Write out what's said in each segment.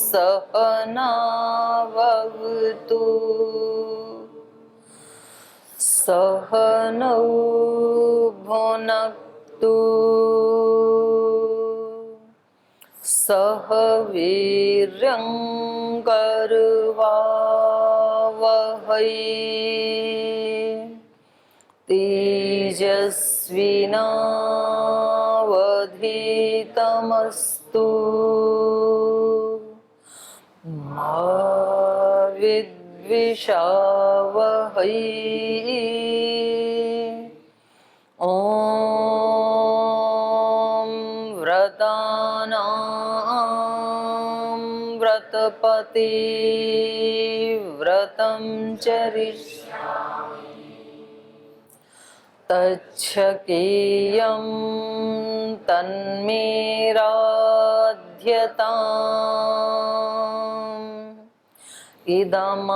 सहनावतु सहनौ भुनक्तु सह वीर्यं करवावहै तेजस्विनावधीतमस्तु मा विद्विषावहै ॐ व्रतानां व्रतपति व्रतं चरिष्यामि तच्छकेयं तन्मे राध्यताम् इदमहमनृतात्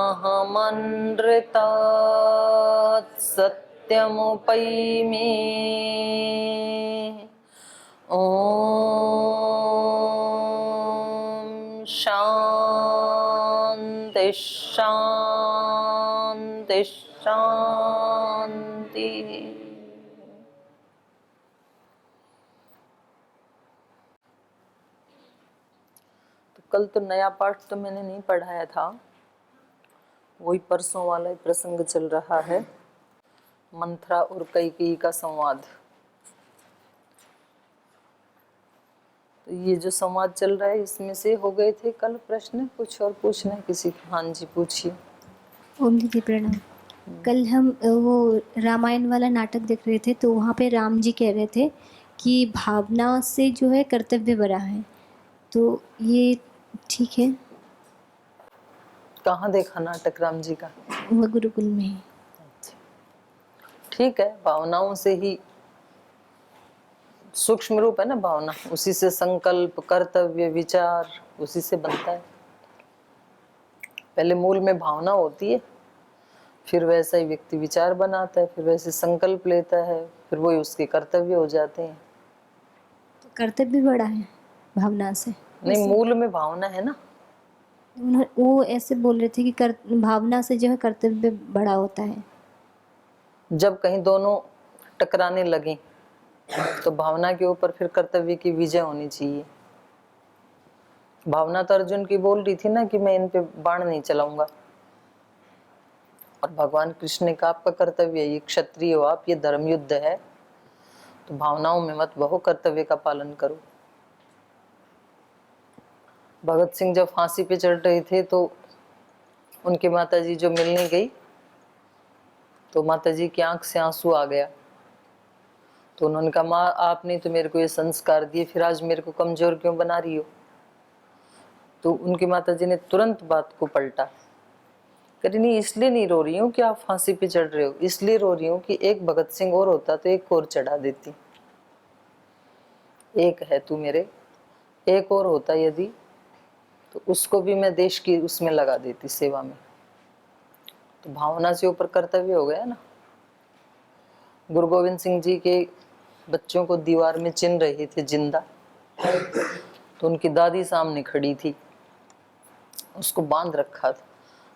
सत्यमुपैमि ॐ शान्ति शान्ति शान्ति। तो कल तो नया पाठ तो मैंने नहीं पढ़ाया था, वही परसों वाला ही प्रसंग चल रहा है, मंथरा और कैकेयी का संवाद। तो ये जो संवाद चल रहा है इसमें से हो गए थे कल प्रश्न, कुछ और पूछना है किसी को? हाँ जी पूछिए। ओम दीदी प्रणाम। कल हम वो रामायण वाला नाटक देख रहे थे, तो वहाँ पे राम जी कह रहे थे कि भावना से जो है कर्तव्य बड़ा है, तो ये ठीक है? कहाँ देखा नाटक राम जी का? वो गुरुकुल में ही। ठीक है, भावनाओं से ही सूक्ष्म रूप है ना भावना, उसी से संकल्प कर्तव्य विचार उसी से बनता है। पहले मूल में भावना होती है, फिर वैसा ही व्यक्ति विचार बनाता है, फिर वैसे संकल्प लेता है, फिर वही उसके कर्तव्य हो जाते हैं। तो कर्तव्य बड़ा है भावना से? नहीं, मूल में भावना है ना। वो ऐसे बोल रहे थे कि भावना से जो है कर्तव्य बड़ा होता है। जब कहीं दोनों टकराने लगे तो भावना के ऊपर फिर कर्तव्य की विजय होनी चाहिए। भावना तो अर्जुन की बोल रही थी ना कि मैं इन पे बाण नहीं चलाऊंगा, और भगवान कृष्ण ने कहा आपका कर्तव्य, ये क्षत्रिय हो आप, ये धर्म युद्ध है, तो भावनाओं में मत बहो, कर्तव्य का पालन करो। भगत सिंह जब फांसी पे चढ़ रहे थे तो उनके माताजी जो मिलने गई, तो माताजी की आंख से आंसू आ गया। तो उन्होंने कहा माँ आपने तो मेरे को ये संस्कार दिए, फिर आज मेरे को कमजोर क्यों बना रही हो? तो उनकी माताजी ने तुरंत बात को पलटा, कह रही नहीं इसलिए नहीं रो रही हूँ कि आप फांसी पे चढ़ रहे हो, इसलिए रो रही हूँ कि एक भगत सिंह और होता तो एक और चढ़ा देती। एक है तू मेरे, एक और होता यदि तो उसको भी मैं देश की उसमें लगा देती सेवा में। तो भावना से ऊपर कर्तव्य हो गया ना। गुरु गोविंद सिंह जी के बच्चों को दीवार में चिन रहे थे जिंदा, तो उनकी दादी सामने खड़ी थी, उसको बांध रखा था।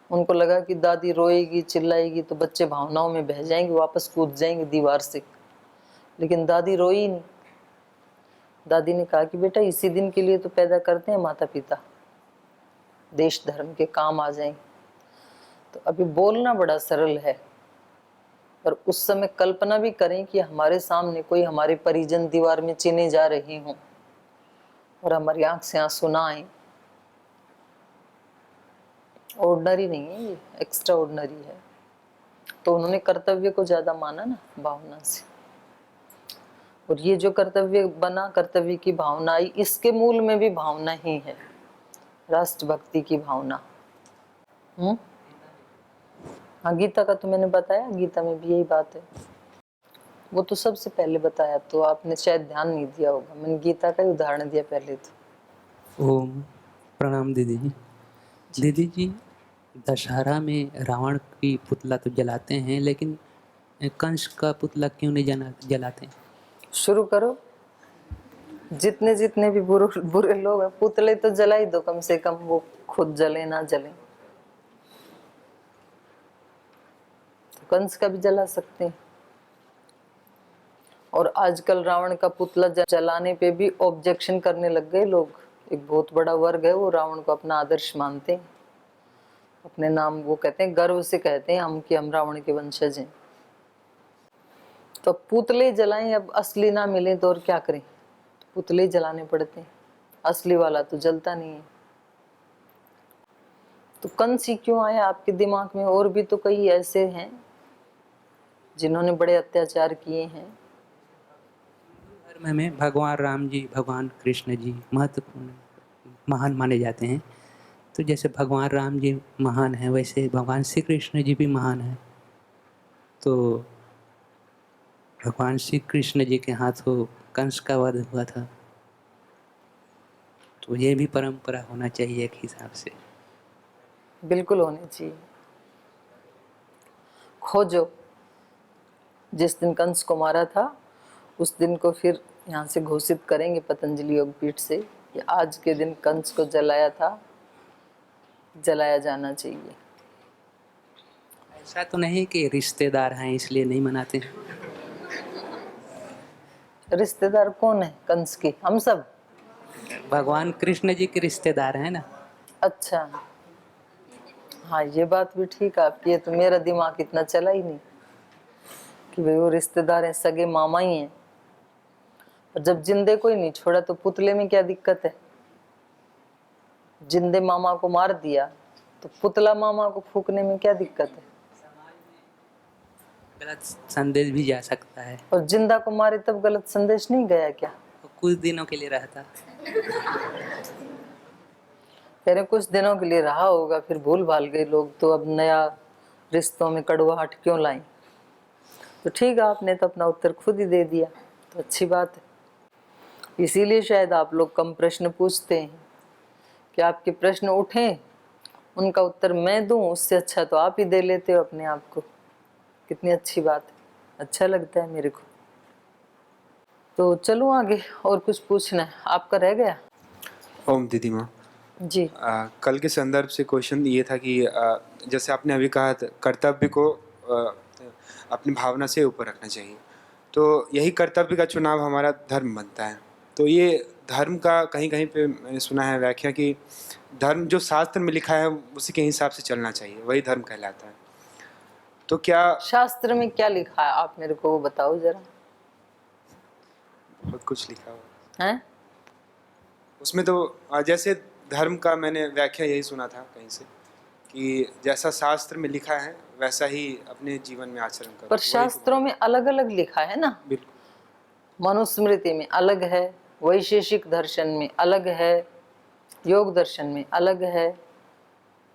उनको लगा कि दादी रोएगी चिल्लाएगी तो बच्चे भावनाओं में बह जाएंगे, वापस कूद जाएंगे दीवार से, लेकिन दादी रोई नहीं। दादी ने कहा कि बेटा इसी दिन के लिए तो पैदा करते हैं माता पिता, देश धर्म के काम आ जाएं। तो अभी बोलना बड़ा सरल है, पर उस समय कल्पना भी करें कि हमारे सामने कोई हमारे परिजन दीवार में चिने जा रहे हों और हमारी आंख से आंसू ना आए। ऑर्डिनरी नहीं है ये, एक्स्ट्रा ऑर्डिनरी है। तो उन्होंने कर्तव्य को ज्यादा माना ना भावना से, और ये जो कर्तव्य बना, कर्तव्य की भावना आई, इसके मूल में भी भावना ही है, राष्ट्रभक्ति की भावना। हाँ गीता का तो मैंने बताया, गीता में भी यही बात है, वो तो सबसे पहले बताया, तो आपने शायद ध्यान नहीं दिया होगा, मैंने गीता का ही उदाहरण दिया पहले तो। ओम प्रणाम दीदी जी। दीदी जी दशहरा में रावण की पुतला तो जलाते हैं, लेकिन कंस का पुतला क्यों नहीं जलाते? शुरू करो, जितने जितने भी बुरे बुरे लोग हैं, पुतले तो जला ही दो कम से कम, वो खुद जले ना जले। तो कंस का भी जला सकते हैं। और आजकल रावण का पुतला जलाने पे भी ऑब्जेक्शन करने लग गए लोग। एक बहुत बड़ा वर्ग है, वो रावण को अपना आदर्श मानते हैं, अपने नाम वो कहते हैं, गर्व से कहते हैं हम कि हम रावण के वंशज हैं। तो पुतले जलाएं, अब असली ना मिले तो और क्या करें, तो पुतले जलाने पड़ते हैं, असली वाला तो जलता नहीं है। तो कंस ही क्यों आया आपके दिमाग में? और भी तो कई ऐसे हैं जिन्होंने बड़े अत्याचार किए हैं। धर्म में भगवान राम जी, भगवान कृष्ण जी महत्वपूर्ण महान माने जाते हैं। तो जैसे भगवान राम जी महान हैं, वैसे भगवान श्री कृष्ण जी भी महान हैं। तो भगवान श्री कृष्ण जी के हाथों कंस का वध हुआ था, तो ये भी परंपरा होना चाहिए एक हिसाब से। बिल्कुल होनी चाहिए। खोजो, जिस दिन कंस को मारा था उस दिन को फिर यहाँ से घोषित करेंगे पतंजलि योगपीठ से कि आज के दिन कंस को जलाया था, जलाया जाना चाहिए। ऐसा तो नहीं कि रिश्तेदार हैं इसलिए नहीं मनाते हैं। रिश्तेदार कौन है कंस के? हम सब। भगवान कृष्ण जी के रिश्तेदार हैं ना। अच्छा, हाँ ये बात भी ठीक है आपकी। ये तो मेरा दिमाग इतना चला ही नहीं कि भाई वो रिश्तेदार हैं, सगे मामा ही हैं। और जब जिंदे को ही नहीं छोड़ा तो पुतले में क्या दिक्कत है? जिंदे मामा को मार दिया तो पुतला मामा को फूकने में क्या दिक्कत है? गलत संदेश भी जा सकता है। और जिंदा को मारे तब गलत संदेश नहीं गया क्या? वो कुछ दिनों के लिए रहता। तेरे कुछ दिनों के लिए रहा होगा, फिर भूल भाल गए लोग, तो अब नया रिश्तों में कड़वाहट क्यों लाएं? तो ठीक है, आपने तो अपना उत्तर खुद ही दे दिया, तो अच्छी बात है। इसीलिए शायद आप लोग कम प्रश्न पूछते हैं कि आपके प्रश्न उठें, उनका उत्तर मैं दूं, उससे अच्छा तो आप ही दे लेते हो अपने आप को। कितनी अच्छी बात है, अच्छा लगता है मेरे को। तो चलो आगे, और कुछ पूछना है आपका रह गया? ओम दीदी माँ जी। कल के संदर्भ से क्वेश्चन ये था कि जैसे आपने अभी कहा था, कर्तव्य को अपनी भावना से ऊपर रखना चाहिए, तो यही कर्तव्य का चुनाव हमारा धर्म बनता है। तो ये धर्म का कहीं कहीं पे मैंने सुना है व्याख्या कि धर्म जो शास्त्र में लिखा है उसी के हिसाब से चलना चाहिए, वही धर्म कहलाता है। तो क्या शास्त्र में क्या लिखा है आप मेरे को वो बताओ जरा। बहुत कुछ लिखा हुआ हैं? उसमें, तो जैसे धर्म का मैंने व्याख्या यही सुना था कहीं से कि जैसा शास्त्र में लिखा है वैसा ही अपने जीवन में आचरण करो। पर शास्त्रों में अलग अलग लिखा है ना। बिल्कुल। मनुस्मृति में अलग है, वैशेषिक दर्शन में अलग है, योग दर्शन में अलग है।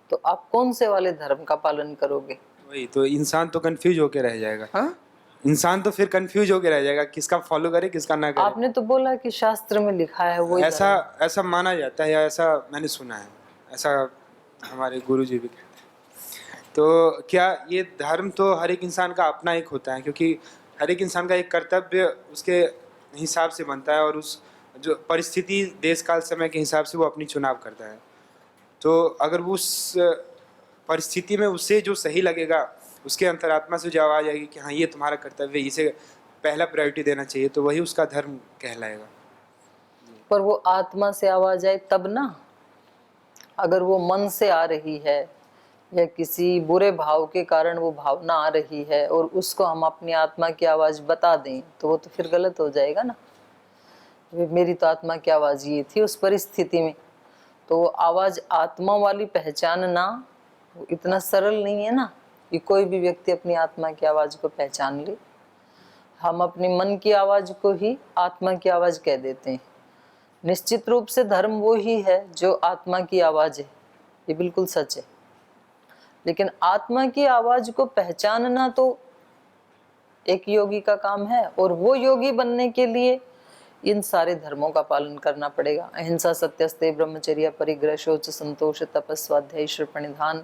तो आप कौन से वाले धर्म का पालन करोगे? वही तो, इंसान तो कंफ्यूज होके रह जाएगा। हाँ? इंसान तो फिर कंफ्यूज होके रह जाएगा, किसका फॉलो करे किसका ना करे। आपने तो बोला कि शास्त्र में लिखा है वो ऐसा माना जाता है, या ऐसा मैंने सुना है, ऐसा हमारे गुरुजी भी कहते हैं। तो क्या ये धर्म तो हर एक इंसान का अपना एक होता है, क्योंकि हर एक इंसान का एक कर्तव्य उसके हिसाब से बनता है, और उस जो परिस्थिति देश काल समय के हिसाब से वो अपनी चुनाव करता है। तो अगर वो उस परिस्थिति में उसे जो सही लगेगा, उसके अंतरात्मा से जो आवाज़ आएगी कि हाँ ये तुम्हारा कर्तव्य, इसे पहला प्रायोरिटी देना चाहिए, तो वही उसका धर्म कहलाएगा। पर वो आत्मा से आवाज आए तब ना। अगर वो मन से आ रही है या किसी बुरे भाव के कारण वो भावना आ रही है और उसको हम अपनी आत्मा की आवाज बता दें, तो वो तो फिर गलत हो जाएगा ना। मेरी तो आत्मा की आवाज ये थी उस परिस्थिति में, तो वो आवाज आत्मा वाली पहचानना वो इतना सरल नहीं है ना कि कोई भी व्यक्ति अपनी आत्मा की आवाज को पहचान ले। हम अपने मन की आवाज को ही आत्मा की आवाज कह देते हैं। निश्चित रूप से धर्म वो ही है जो आत्मा की आवाज है, ये बिल्कुल सच है। लेकिन आत्मा की आवाज को पहचानना तो एक योगी का काम है, और वो योगी बनने के लिए इन सारे धर्मों का पालन करना पड़ेगा। अहिंसा, सत्यस्तेय, ब्रह्मचर्य, परिग्रह, शौच, संतोष, तपस, स्वाध्याय, प्रणिधान,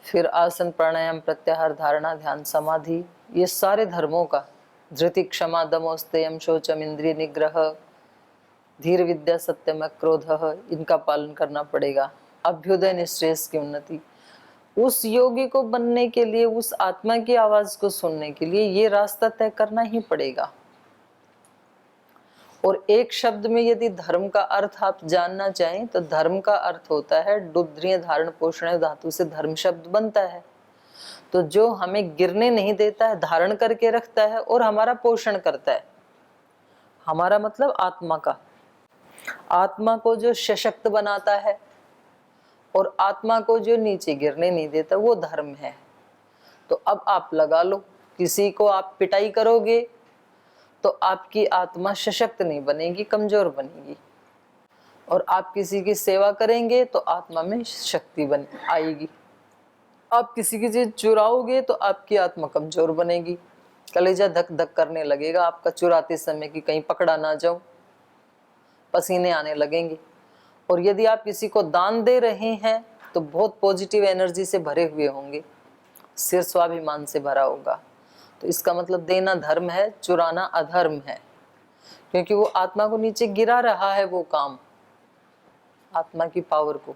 फिर आसन, प्राणायाम, प्रत्याहार, धारणा, ध्यान, समाधि, ये सारे धर्मों का, धृति, क्षमा, दमोस्तेयम, शौचम, इंद्रिय निग्रह, धीर विद्या सत्यम क्रोध, इनका पालन करना पड़ेगा। अभ्युदय निश्रेयस की उन्नति, उस योगी को बनने के लिए, उस आत्मा की आवाज को सुनने के लिए ये रास्ता तय करना ही पड़ेगा। और एक शब्द में यदि धर्म का अर्थ आप जानना चाहें तो धर्म का अर्थ होता है डुद्रिय धारण पोषण धातु से धर्म शब्द बनता है। तो जो हमें गिरने नहीं देता है, धारण करके रखता है और हमारा पोषण करता है। हमारा मतलब आत्मा का, आत्मा को जो सशक्त बनाता है और आत्मा को जो नीचे गिरने नहीं देता, वो धर्म है। तो अब आप लगा लो, किसी को आप पिटाई करोगे तो आपकी आत्मा सशक्त नहीं बनेगी, कमजोर बनेगी। और आप किसी की सेवा करेंगे तो आत्मा में शक्ति बन आएगी। आप किसी की चीज चुराओगे तो आपकी आत्मा कमजोर बनेगी, कलेजा धक धक करने लगेगा आपका चुराते समय कि कहीं पकड़ा ना जाऊं, पसीने आने लगेंगे। और यदि आप किसी को दान दे रहे हैं तो बहुत पॉजिटिव एनर्जी से भरे हुए होंगे, सिर स्वाभिमान से भरा होगा। तो इसका मतलब देना धर्म है, चुराना अधर्म है, क्योंकि वो आत्मा को नीचे गिरा रहा है, वो काम आत्मा की पावर को।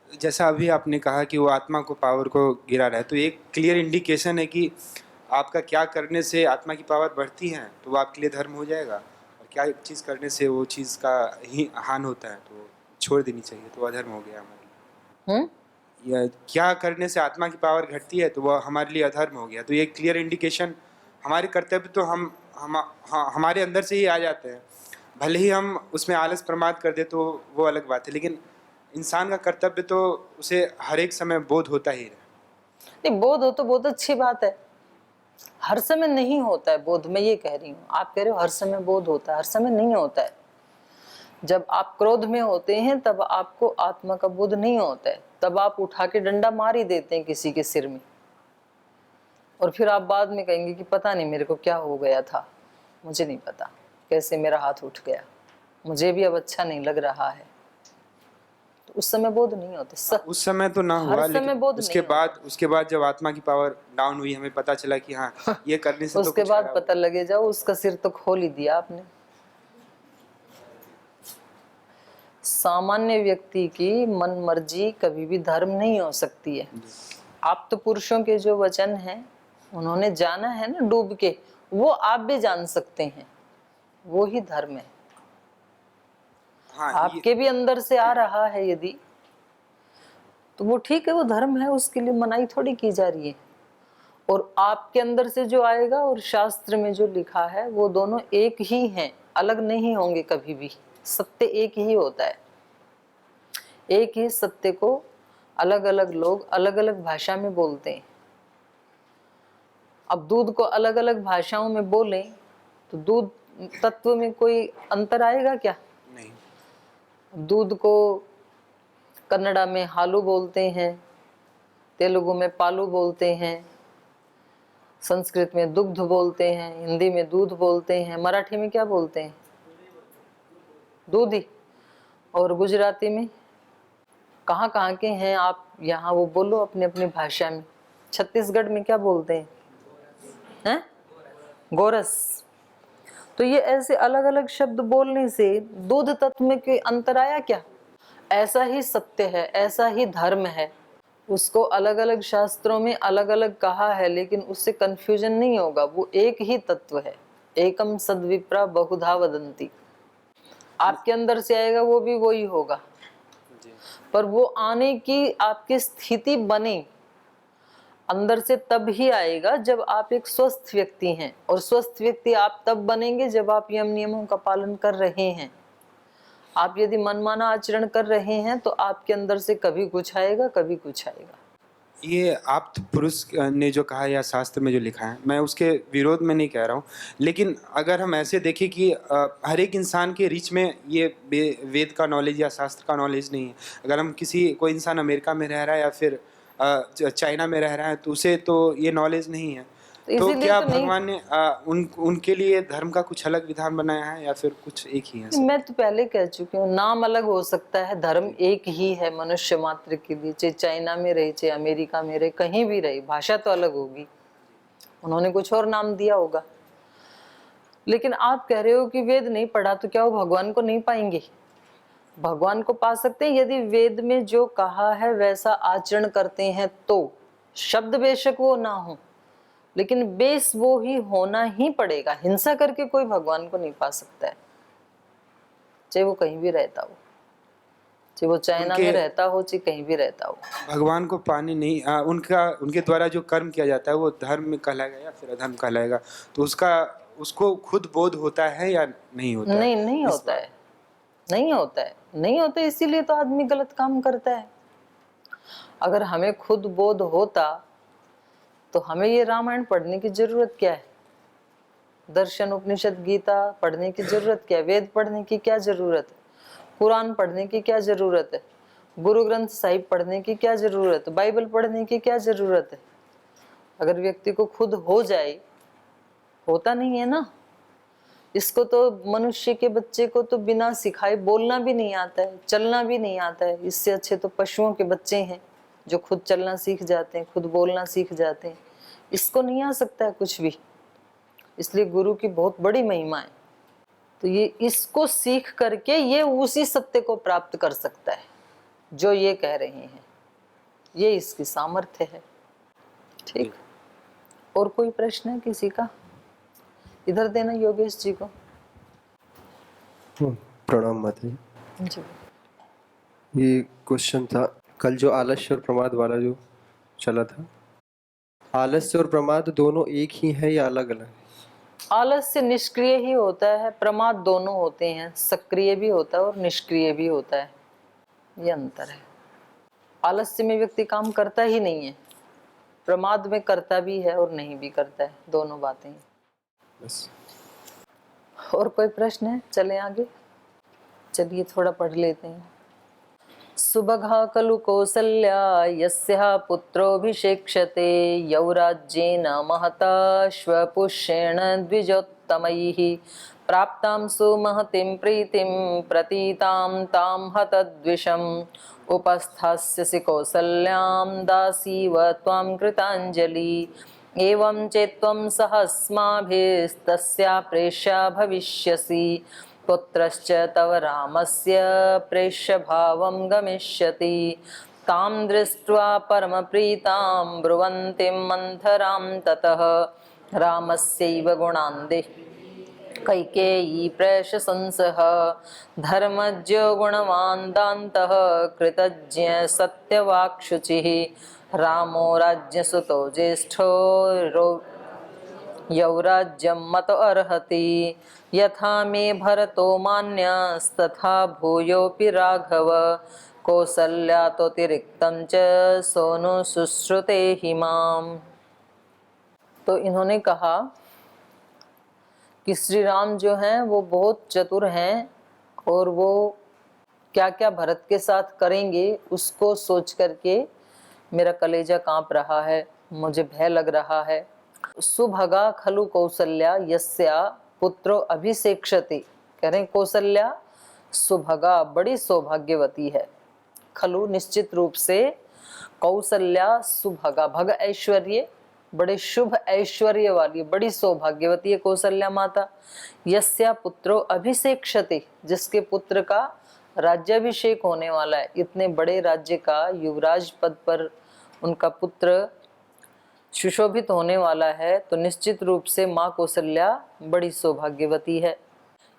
जैसा अभी आपने कहा कि वो आत्मा को पावर को गिरा रहा है, तो एक क्लियर इंडिकेशन है कि आपका क्या करने से आत्मा की पावर बढ़ती है तो वो आपके लिए धर्म हो जाएगा, और क्या चीज़ करने से वो चीज़ का ही हान होता है तो छोड़ देनी चाहिए, तो वो अधर्म हो गया हमारे लिए। या क्या करने से आत्मा की पावर घटती है तो वह हमारे लिए अधर्म हो गया। तो ये क्लियर इंडिकेशन, हमारे कर्तव्य तो हमारे अंदर से ही आ जाते हैं, भले ही हम उसमें आलस प्रमाद कर दे तो वो अलग बात है, लेकिन इंसान का कर्तव्य तो उसे हर एक समय बोध होता ही रहे। नहीं, बोध हो तो बहुत अच्छी बात है, हर समय नहीं होता है बोध, मैं ये कह रही हूँ। आप कह रहे हो हर समय बोध होता है, हर समय नहीं होता है। जब आप क्रोध में होते हैं तब आपको आत्मा का बोध नहीं होता है, तब आप उठा के डंडा मार ही देते हैं किसी के सिर में, और फिर आप बाद में कहेंगे कि पता नहीं मेरे को क्या हो गया था, मुझे नहीं पता कैसे मेरा हाथ उठ गया, मुझे भी अब अच्छा नहीं लग रहा है। तो उस समय बोध नहीं होते। उस समय तो ना हुआ, लेकिन उसके बाद जब आत्मा की पावर डाउन हुई, हमें पता चला कि हाँ ये करने से उसके बाद पता लगे जाओ उसका सिर तो खोल ही दिया आपने। सामान्य व्यक्ति की मन मर्जी कभी भी धर्म नहीं हो सकती है। आप तो पुरुषों के जो वचन हैं उन्होंने जाना है ना डूब के, वो आप भी जान सकते हैं, वो ही धर्म है। हाँ, आपके भी अंदर से आ रहा है यदि, तो वो ठीक है, वो धर्म है, उसके लिए मनाही थोड़ी की जा रही है। और आपके अंदर से जो आएगा और शास्त्र में जो लिखा है वो दोनों एक ही हैं, अलग नहीं होंगे कभी भी। सत्य एक ही होता है, एक ही सत्य को अलग अलग लोग अलग अलग भाषा में बोलते हैं। अब दूध को अलग अलग भाषाओं में बोलें तो दूध तत्व में कोई अंतर आएगा क्या? नहीं। दूध को कन्नड़ा में हालू बोलते हैं, तेलुगु में पालू बोलते हैं, संस्कृत में दुग्ध बोलते हैं, हिंदी में दूध बोलते हैं, मराठी में क्या बोलते हैं? दूध ही। और गुजराती में कहाँ कहाँ के हैं आप, यहाँ वो बोलो अपने अपनी भाषा में। छत्तीसगढ़ में क्या बोलते हैं? गोरस। तो ये ऐसे अलग अलग शब्द बोलने से दूध तत्व में कोई अंतर आया क्या? ऐसा ही सत्य है, ऐसा ही धर्म है, उसको अलग अलग शास्त्रों में अलग अलग कहा है, लेकिन उससे कंफ्यूजन नहीं होगा। वो एक ही तत्व है, एकम सद्विप्रा बहुधा वदंती। आपके अंदर से आएगा वो भी वही होगा, पर वो आने की आपकी स्थिति बने अंदर से तब ही आएगा जब आप एक स्वस्थ व्यक्ति हैं। और स्वस्थ व्यक्ति आप तब बनेंगे जब आप यम नियमों का पालन कर रहे हैं। आप यदि मनमाना आचरण कर रहे हैं तो आपके अंदर से कभी कुछ आएगा, कभी कुछ आएगा। ये आप पुरुष ने जो कहा या शास्त्र में जो लिखा है, मैं उसके विरोध में नहीं कह रहा हूँ, लेकिन अगर हम ऐसे देखें कि हर एक इंसान के रीच में ये वेद का नॉलेज या शास्त्र का नॉलेज नहीं है। अगर हम कोई इंसान अमेरिका में रह रहा है या फिर चाइना में रह रहा है तो उसे तो ये नॉलेज नहीं है, तो क्या भगवान ने उनके लिए धर्म का कुछ अलग विधान बनाया है या फिर कुछ एक ही है? मैं तो पहले कह चुकी हूँ, नाम अलग हो सकता है, धर्म एक ही है मनुष्य मात्र के लिए। चाहे चाइना में रहे, चाहे अमेरिका में रहे, कहीं भी रहे, भाषा तो अलग होगी, उन्होंने कुछ और नाम दिया होगा। लेकिन आप कह रहे हो कि वेद नहीं पढ़ा तो क्या वो भगवान को नहीं पाएंगे? भगवान को पा सकते हैं यदि वेद में जो कहा है वैसा आचरण करते हैं तो। शब्द बेशक वो ना हो, लेकिन बेस वो ही होना ही पड़ेगा। हिंसा करके कोई भगवान को नहीं पा सकता है, चाहे वो कहीं भी रहता हो, चाहे वो चाइना में रहता हो, चाहे कहीं भी रहता हो। भगवान को पाने नहीं उनके द्वारा जो कर्म किया जाता है वो धर्म में कहलाएगा या फिर अधर्म कहलाएगा? तो उसको खुद बोध होता है या नहीं होता है? नहीं होता है, नहीं होता है, नहीं होता है, इसीलिए तो आदमी गलत काम करता है। अगर हमें खुद बोध होता तो हमें ये रामायण पढ़ने की जरूरत क्या है? दर्शन, उपनिषद, गीता पढ़ने की जरूरत क्या है? वेद पढ़ने की क्या जरूरत है? कुरान पढ़ने की क्या जरूरत है? गुरु ग्रंथ साहिब पढ़ने की क्या जरूरत है? बाइबल पढ़ने की क्या जरूरत है? अगर व्यक्ति को खुद हो जाए, होता नहीं है ना। इसको तो मनुष्य के बच्चे को तो बिना सिखाए बोलना भी नहीं आता है, चलना भी नहीं आता है। इससे अच्छे तो पशुओं के बच्चे हैं जो खुद चलना सीख जाते हैं, खुद बोलना सीख जाते हैं। इसको नहीं आ सकता है कुछ भी, इसलिए गुरु की बहुत बड़ी महिमा है। तो ये इसको सीख करके ये उसी सत्य को प्राप्त कर सकता है जो ये कह रहे हैं, ये इसकी सामर्थ्य है। ठीक, और कोई प्रश्न है किसी का? इधर देना योगेश जी को। प्रणाम माता जी। ये क्वेश्चन था कल जो आलस्य और प्रमाद वाला जो चला था, आलस्य और प्रमाद दोनों एक ही है या अलग अलग? आलस्य निष्क्रिय ही होता है, प्रमाद दोनों होते हैं, सक्रिय भी होता है और निष्क्रिय भी होता है, ये अंतर है। आलस्य में व्यक्ति काम करता ही नहीं है, प्रमाद में करता भी है और नहीं भी करता है, दोनों बातें हैं। बस। और कोई प्रश्न है? चले आगे, चलिए थोड़ा पढ़ लेते हैं। सुभगा खलु कौसल्या यस्याः पुत्रोऽभिषेक्ष्यते यौराज्येन महता श्वपुष्येण द्विजोत्तमैः प्राप्तां सुमहतीं प्रीतिं प्रतीतां तां हतद्विषम् उपस्थास्यसि कौसल्यां दासीव त्वां कृताञ्जलि एवं चेत्त्वं सहस्माभिस्तस्या प्रेष्या भविष्यसि पुत्रश्च तव रामस्य प्रेष्य भावं गमिष्यति तां दृष्ट्वा परमप्रीतां ब्रुवन्तीं मन्थरां ततः रामस्यैव गुणान् कैकेयी प्रशंसः धर्मज्ञो गुणवान् दान्तः कृतज्ञ सत्यवाक्शुचिः रामो राज्ञसुतो ज्येष्ठो यौराज्यं मत अर्हति यथा मे भरतो मान्यस्तथा भूयोऽपि राघव कौसल्यातोतिरिक्तं च सोनु शुश्रुते हि माम्। तो इन्होंने कहा कि श्री राम जो हैं वो बहुत चतुर हैं और वो क्या क्या भरत के साथ करेंगे उसको सोच करके मेरा कलेजा कांप रहा है, मुझे भय लग रहा है। सुभगा खलु कौसल्या यस्या पुत्रो अभिषेक्षति, कह रहे हैं कौसल्या सुभगा बड़ी सौभाग्यवती है। खलु निश्चित रूप से, कौसल्या सुभगा, भग ऐश्वर्य, बड़े शुभ ऐश्वर्य वाली बड़ी सौभाग्यवती है कौसल्या माता। यस्या पुत्रो अभिषेक्षति, जिसके पुत्र का राज्याभिषेक होने वाला है, इतने बड़े राज्य का युवराज पद पर उनका पुत्र सुशोभित होने वाला है, तो निश्चित रूप से माँ कौसल्या बड़ी सौभाग्यवती है।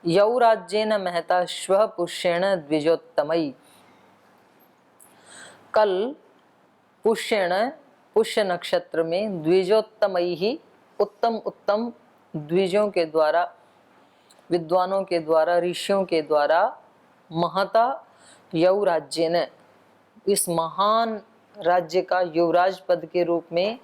यौ राज्येन महता श्वः पुष्येण द्विजोत्तमई, कल पुष्येण, पुष्य नक्षत्र में द्विजोत्तमई ही, उत्तम उत्तम द्विजों के द्वारा, विद्वानों के द्वारा, ऋषियों के द्वारा महता यौ राज्येन, इस महान राज्य का युवराज पद के रूप में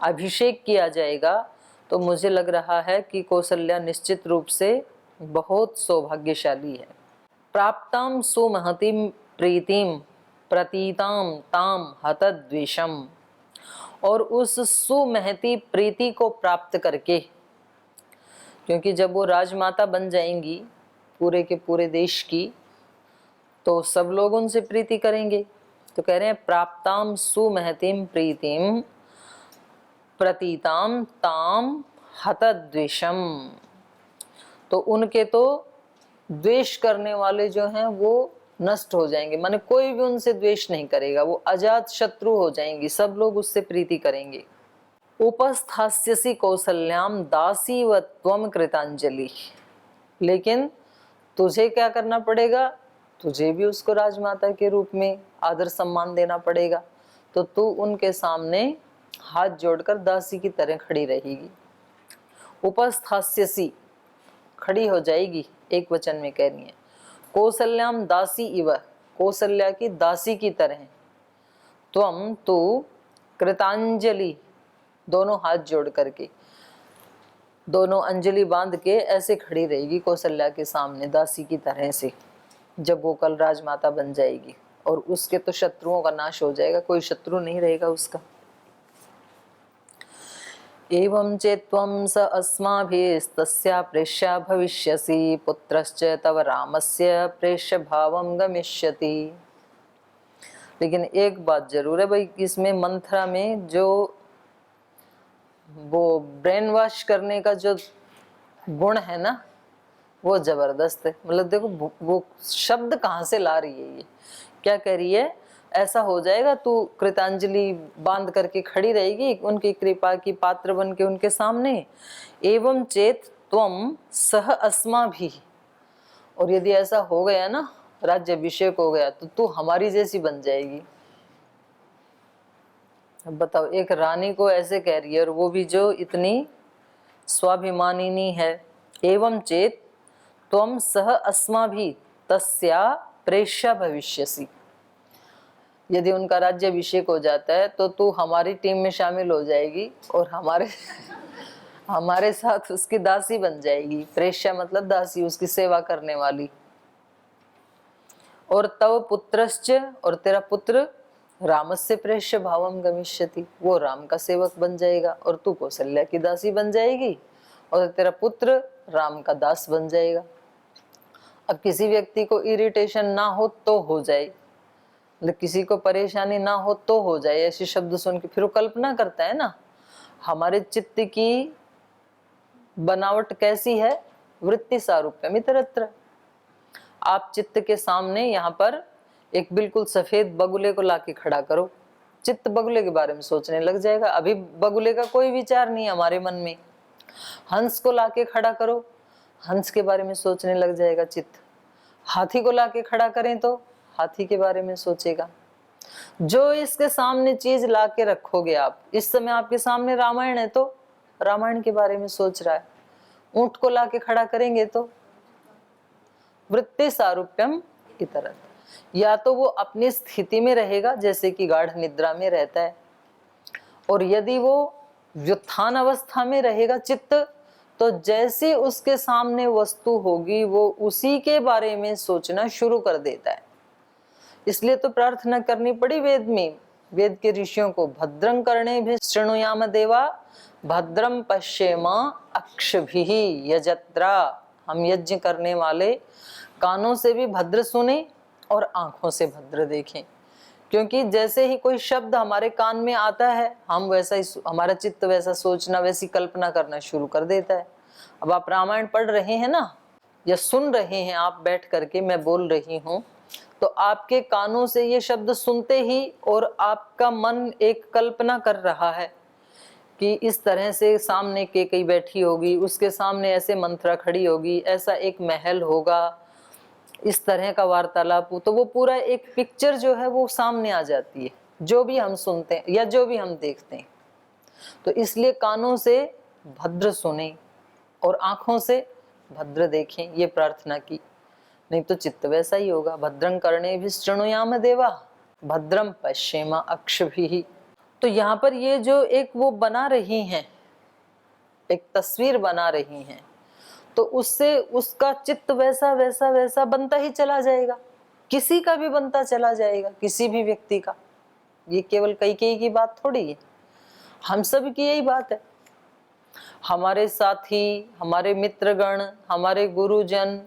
अभिषेक किया जाएगा। तो मुझे लग रहा है कि कौसल्या निश्चित रूप से बहुत सौभाग्यशाली है। प्राप्तां सुमहतीं प्रीतिं प्रतीतां ताम हतद्विषम, और उस सुमहती प्रीति को प्राप्त करके, क्योंकि जब वो राजमाता बन जाएंगी पूरे के पूरे देश की, तो सब लोग उनसे प्रीति करेंगे। तो कह रहे हैं प्राप्ताम सुमहतीं प्रीतिम प्रतीताम ताम हतद्विषम, तो उनके तो द्वेष करने वाले जो हैं वो नष्ट हो जाएंगे, माने कोई भी उनसे द्वेष नहीं करेगा, वो अजात शत्रु हो जाएंगी, सब लोग उससे प्रीति करेंगे। उपस्थास्यसि कौसल्याम दासी व त्वम कृतांजलि, लेकिन तुझे क्या करना पड़ेगा, तुझे भी उसको राजमाता के रूप में आदर सम्मान देना पड़ेगा। तो तू उनके सामने हाथ जोड़कर दासी की तरह खड़ी रहेगी। उपस्थास्यसि, खड़ी हो जाएगी, एक वचन में कह रही है। कौसल्याम दासी इव, कौसल्या की दासी की तरह। त्वम, तू, कृतांजलि, दोनों हाथ जोड़ करके, दोनों अंजलि बांध के ऐसे खड़ी रहेगी कौशल्या के सामने दासी की तरह से, जब वो कल राजमाता बन जाएगी। और उसके तो शत्रुओं का नाश हो जाएगा, कोई शत्रु नहीं रहेगा उसका। एवं चेत्त्वं स अस्माभिस्तस्या प्रेष्या भविष्यसि, पुत्रश्च तव रामस्य प्रेष्य भावं गमिष्यति। लेकिन एक बात जरूर है भाई, इसमें मंथरा में जो वो ब्रेन वॉश करने का जो गुण है ना, वो जबरदस्त है। मतलब देखो वो शब्द कहाँ से ला रही है, ये क्या कह रही है, ऐसा हो जाएगा तू कृतांजलि बांध करके खड़ी रहेगी उनकी कृपा की पात्र बन के उनके सामने। एवं चेत त्वम सह अस्मा भी, और यदि ऐसा हो गया ना, राज्याभिषेक हो गया, तो तू हमारी जैसी बन जाएगी। अब बताओ, एक रानी को ऐसे कह रही है, और वो भी जो इतनी स्वाभिमानिनी है। एवं चेत त्वम सह अस्माभि तस्या प्रेष्या भविष्यसि, यदि उनका राज्याभिषेक हो जाता है तो तू हमारी टीम में शामिल हो जाएगी और हमारे साथ उसकी दासी बन जाएगी। प्रेष्या मतलब दासी, उसकी सेवा करने वाली। और तव पुत्रश्च, और तेरा पुत्र रामस्य प्रेष्य भावम गमिष्यति, वो राम का सेवक बन जाएगा, और तू कौशल्या की दासी बन जाएगी, और तेरा पुत्र राम का दास बन जाएगा। अब किसी व्यक्ति को इरिटेशन ना हो तो हो जाए, मतलब किसी को परेशानी ना हो तो हो जाए, ऐसे शब्द सुन के फिर वो कल्पना करता है ना, हमारे चित्त की बनावट कैसी है, वृत्ति सारूप्यम इतरत्र। आप चित्त के सामने यहाँ पर एक बिल्कुल सफेद बगुले को लाके खड़ा करो, चित्त बगुले के बारे में सोचने लग जाएगा। अभी बगुले का कोई विचार नहीं है हमारे मन में। हंस को लाके खड़ा करो, हंस के बारे में सोचने लग जाएगा चित्त। हाथी को लाके खड़ा करें तो हाथी के बारे में सोचेगा। जो इसके सामने चीज लाके रखोगे आप, इस समय आपके सामने रामायण है तो रामायण के बारे में सोच रहा है। ऊंट को लाके खड़ा करेंगे तो वृत्ति सारूप्यम की तरह, या तो वो अपनी स्थिति में रहेगा जैसे कि गाढ़ निद्रा में रहता है, और यदि वो व्युत्थान अवस्था में रहेगा चित्त, तो जैसे उसके सामने वस्तु होगी वो उसी के बारे में सोचना शुरू कर देता है। इसलिए तो प्रार्थना करनी पड़ी वेद में, वेद के ऋषियों को, भद्रं कर्णेभिः शृणुयाम देवा भद्रम पश्येम अक्षभिः यजत्रा। हम यज्ञ करने वाले कानों से भी भद्र सुने और आंखों से भद्र देखें, क्योंकि जैसे ही कोई शब्द हमारे कान में आता है, हम वैसा ही, हमारा चित्त वैसा सोचना, वैसी कल्पना करना शुरू कर देता है। अब आप रामायण पढ़ रहे हैं ना, या सुन रहे हैं आप बैठ करके, मैं बोल रही हूँ, तो आपके कानों से ये शब्द सुनते ही और आपका मन एक कल्पना कर रहा है कि इस तरह से सामने कैकेयी बैठी होगी, उसके सामने ऐसे मंथरा खड़ी होगी, ऐसा एक महल होगा, इस तरह का वार्तालाप हो, तो वो पूरा एक पिक्चर जो है वो सामने आ जाती है, जो भी हम सुनते हैं या जो भी हम देखते हैं। तो इसलिए कानों से भद्र सुने और आंखों से भद्र देखें, ये प्रार्थना की। नहीं तो चित्त वैसा ही होगा। भद्रं कर्णेभिः शृणुयाम देवा भद्रम पश्येम अक्षभिः। तो यहाँ पर ये जो एक वो बना रही हैं, एक तस्वीर बना रही हैं, तो उससे उसका चित्त वैसा वैसा वैसा बनता ही चला जाएगा, किसी का भी बनता चला जाएगा, किसी भी व्यक्ति का। ये केवल कैकेयी की बात थोड़ी है, हम सब की यही बात है। हमारे साथी, हमारे मित्रगण, हमारे गुरुजन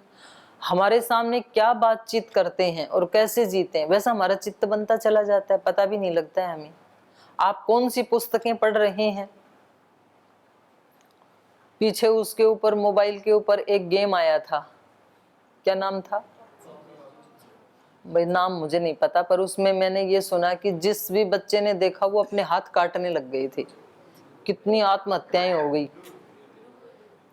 हमारे सामने क्या बातचीत करते हैं और कैसे जीते हैं, वैसा हमारा चित्त बनता चला जाता है, पता भी नहीं लगता है हमें। आप कौन सी पुस्तकें पढ़ रहे हैं, पीछे उसके ऊपर मोबाइल के ऊपर एक गेम आया था, क्या नाम था भाई, नाम मुझे नहीं पता, पर उसमें मैंने ये सुना कि जिस भी बच्चे ने देखा वो अपने हाथ काटने लग गए थे। कितनी आत्महत्याएं हो गई।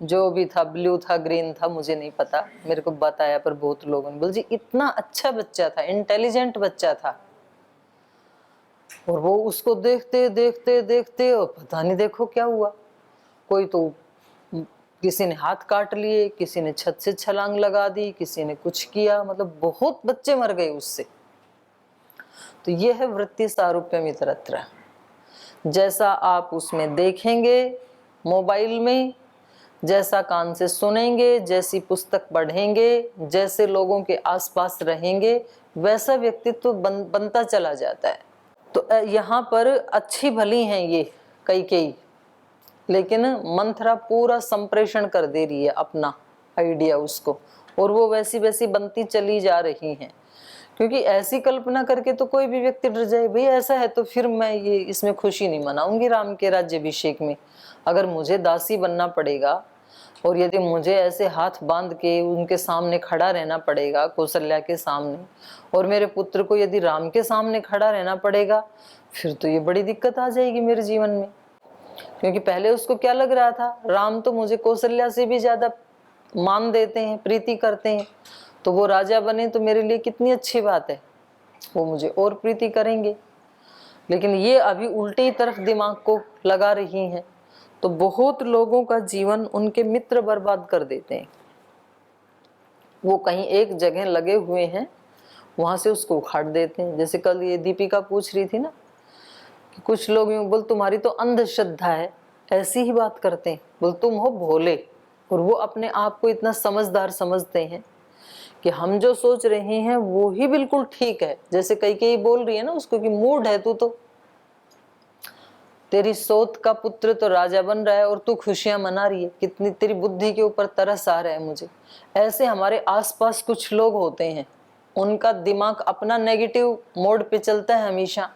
जो भी था, ब्लू था ग्रीन था मुझे नहीं पता, मेरे को बताया पर बहुत लोगों ने बोल जी इतना अच्छा बच्चा था, इंटेलिजेंट बच्चा था, और वो उसको देखते देखते देखते और पता नहीं देखो क्या हुआ। कोई तो किसी ने हाथ काट लिए, किसी ने छत से छलांग लगा दी, किसी ने कुछ किया, मतलब बहुत बच्चे मर गए उससे। तो ये है वृत्ति सारूप्यमितरत्र। जैसा आप उसमें देखेंगे मोबाइल में, जैसा कान से सुनेंगे, जैसी पुस्तक पढ़ेंगे, जैसे लोगों के आसपास रहेंगे, वैसा व्यक्तित्व बनता चला जाता है। तो यहाँ पर अच्छी भली हैं ये कई, लेकिन मंथरा पूरा संप्रेषण कर दे रही है अपना आइडिया उसको, और वो वैसी वैसी बनती चली जा रही हैं। क्योंकि ऐसी कल्पना करके तो कोई भी व्यक्ति डर जाए, भाई ऐसा है तो फिर मैं ये इसमें खुशी नहीं मनाऊंगी राम के राज्याभिषेक में। अगर मुझे दासी बनना पड़ेगा और यदि मुझे ऐसे हाथ बांध के उनके सामने खड़ा रहना पड़ेगा, कौशल्या के सामने, और मेरे पुत्र को यदि राम के सामने खड़ा रहना पड़ेगा, फिर तो ये बड़ी दिक्कत आ जाएगी मेरे जीवन में। क्योंकि पहले उसको क्या लग रहा था, राम तो मुझे कौशल्या से भी ज्यादा मान देते हैं, प्रीति करते हैं, तो वो राजा बने तो मेरे लिए कितनी अच्छी बात है, वो मुझे और प्रीति करेंगे। लेकिन ये अभी उल्टी तरफ दिमाग को लगा रही हैं, तो बहुत लोगों का जीवन उनके मित्र बर्बाद कर देते हैं। वो कहीं एक जगह लगे हुए हैं, वहां से उसको उखाड़ देते हैं। जैसे कल ये दीपिका पूछ रही थी ना कि कुछ लोग यूं बोल तुम्हारी तो अंधश्रद्धा है, ऐसी ही बात करते हैं, बोल तुम हो भोले, और वो अपने आप को इतना समझदार समझते हैं कि हम जो सोच रहे हैं वो ही बिल्कुल ठीक है। जैसे कई बोल रही है ना उसको कि मूड है तू, तो तेरी सोच का पुत्र तो राजा बन रहा है और तू खुशियां मना रही है, कितनी तेरी बुद्धि के ऊपर तरस आ रहा है मुझे। ऐसे हमारे आसपास कुछ लोग होते हैं, उनका दिमाग अपना नेगेटिव मोड पे चलता है हमेशा,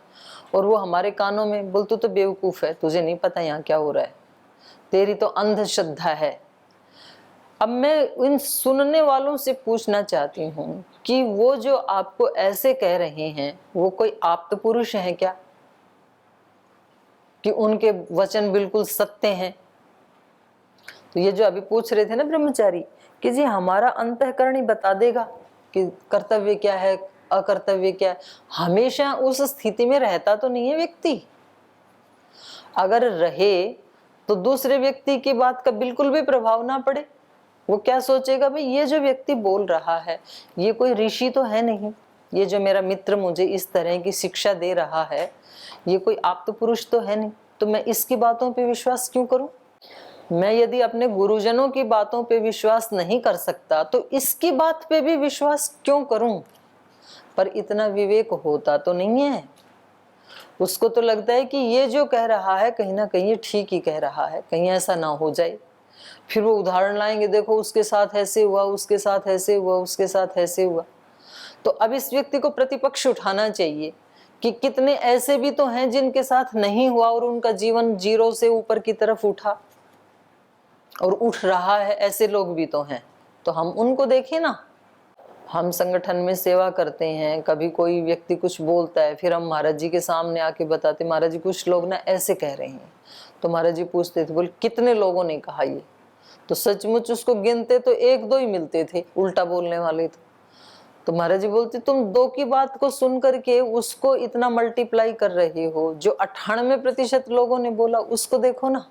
और वो हमारे कानों में बोल तू तो बेवकूफ है, तुझे नहीं पता यहाँ क्या हो रहा है, तेरी तो अंधश्रद्धा है। अब मैं इन सुनने वालों से पूछना चाहती हूँ कि वो जो आपको ऐसे कह रहे हैं वो कोई आप्त पुरुष है क्या, कि उनके वचन बिल्कुल सत्य हैं? तो ये जो अभी पूछ रहे थे ना ब्रह्मचारी कि जी हमारा अंतःकरण ही बता देगा कि कर्तव्य क्या है, अकर्तव्य क्या है। हमेशा उस स्थिति में रहता तो नहीं है व्यक्ति। अगर रहे तो दूसरे व्यक्ति की बात का बिल्कुल भी प्रभाव ना पड़े। वो क्या सोचेगा, भाई ये जो व्यक्ति बोल रहा है ये कोई ऋषि तो है नहीं, ये जो मेरा मित्र मुझे इस तरह की शिक्षा दे रहा है ये कोई आप्त पुरुष तो है नहीं, तो मैं इसकी बातों पे विश्वास क्यों करूं? मैं यदि अपने गुरुजनों की बातों पे विश्वास नहीं कर सकता तो इसकी बात पे भी विश्वास क्यों करूं? पर इतना विवेक होता तो नहीं है। उसको तो लगता है कि ये जो कह रहा है कहीं ना कहीं ये ठीक ही कह रहा है, कहीं ऐसा ना हो जाए। फिर वो उदाहरण लाएंगे, देखो उसके साथ ऐसे हुआ, उसके साथ ऐसे हुआ, उसके साथ ऐसे हुआ। तो अब इस व्यक्ति को प्रतिपक्ष उठाना चाहिए कि कितने ऐसे भी तो हैं जिनके साथ नहीं हुआ और उनका जीवन जीरो से ऊपर की तरफ उठा और उठ रहा है, ऐसे लोग भी तो हैं। तो हम उनको देखें ना। हम संगठन में सेवा करते हैं, कभी कोई व्यक्ति कुछ बोलता है, फिर हम महाराज जी के सामने आके बताते, महाराज जी कुछ लोग ना ऐसे कह रहे हैं। तो महाराज जी पूछते थे, बोले कितने लोगों ने कहा ये? तो सचमुच उसको गिनते तो एक दो ही मिलते थे उल्टा बोलने वाले। तो महाराज जी बोलते तुम दो की बात को सुन करके उसको इतना मल्टीप्लाई कर रहे हो, जो 98% लोगों ने बोला उसको देखो ना।